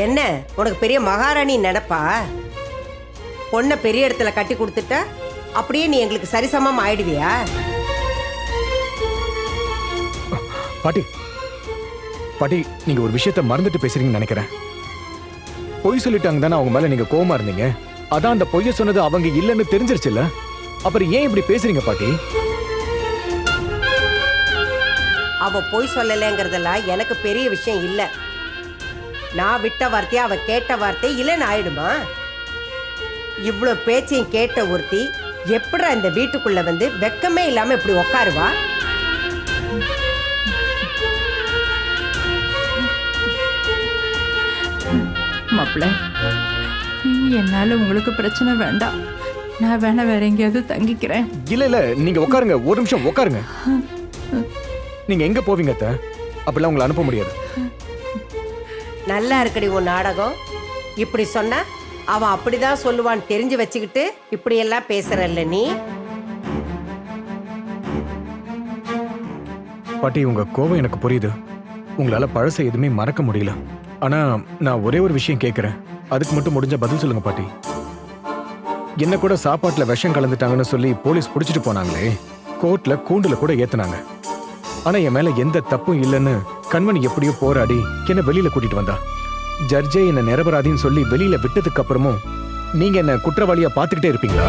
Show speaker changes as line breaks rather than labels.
என்ன உனக்கு பெரிய மகாராணி நினைப்பா? பொண்ணை பெரிய இடத்துல கட்டி கொடுத்துட்டா அப்படியே நீ எங்களுக்கு சரிசமம் ஆயிடுவியா?
பாட்டி பாட்டி, நீங்க ஒரு விஷயத்த மறந்துட்டு பேசுறீங்கன்னு நினைக்கிறேன். பொய் சொல்லிட்டாங்க தானே அவங்க மேல நீங்க கோவமா இருந்தீங்க. அதான் அந்த பொய்ய சொன்னது அவங்க இல்லைன்னு தெரிஞ்சிருச்சுல்ல. அப்புறம் ஏன் இப்படி பேசுறீங்க பாட்டி?
அவ பொய் சொல்லலைங்கிறதெல்லாம் எனக்கு பெரிய விஷயம் இல்லை. நான் விட்ட வார்த்தையை அவ கேட்ட வார்த்தை இல்லைன்னு ஆயிடுமா? இவ்வளோ பேச்சையும் கேட்ட ஒருத்தி எப்படா இந்த வீட்டுக்குள்ள வந்து வெக்கமே இல்லாம இப்படி உக்காருவா?
மாப்பிள்ள, என்னால உங்களுக்கு பிரச்சனை வேண்டாம். நான் வேணா வேற எங்கேயாவது தங்கிக்கிறேன்.
இல்ல இல்ல, நீங்க உட்காருங்க, ஒரு நிமிஷம் உட்காருங்க. நீங்க எங்க போவீங்க அத்தை? அப்படிலாம் உங்களை அனுப்ப முடியாது.
நல்லா இருக்கடி உன் நாடகம். இப்படி சொன்னா அவன் அப்படிதான் சொல்லுவான்னு தெரிஞ்சு வச்சுக்கிட்டு இப்படி எல்லாம் பேசுறல்ல நீ.
பாட்டி, உங்க கோவம் எனக்கு புரியுது. உங்களால பழச எதுவுமே மறக்க முடியல. ஆனா நான் ஒரே ஒரு விஷயம் கேட்கிறேன், அதுக்கு மட்டும் முடிஞ்ச பதில் சொல்லுங்க பாட்டி. என்ன கூட சாப்பாட்டுல விஷம் கலந்துட்டாங்கன்னு சொல்லி போலீஸ் புடிச்சிட்டு போனாங்களே, கோர்ட்ல கூண்டுல கூட ஏத்துனாங்க. ஆனா என் மேல எந்த தப்பும் இல்லைன்னு கண்மணி எப்படியோ போராடி என்ன வெளியில கூட்டிட்டு வந்தா. ஜட்ஜே என்ன நிரபராதின்னு சொல்லி வெளியில விட்டதுக்கு அப்புறமும் நீங்க என்ன குற்றவாளியா பாத்துக்கிட்டே இருப்பீங்களா?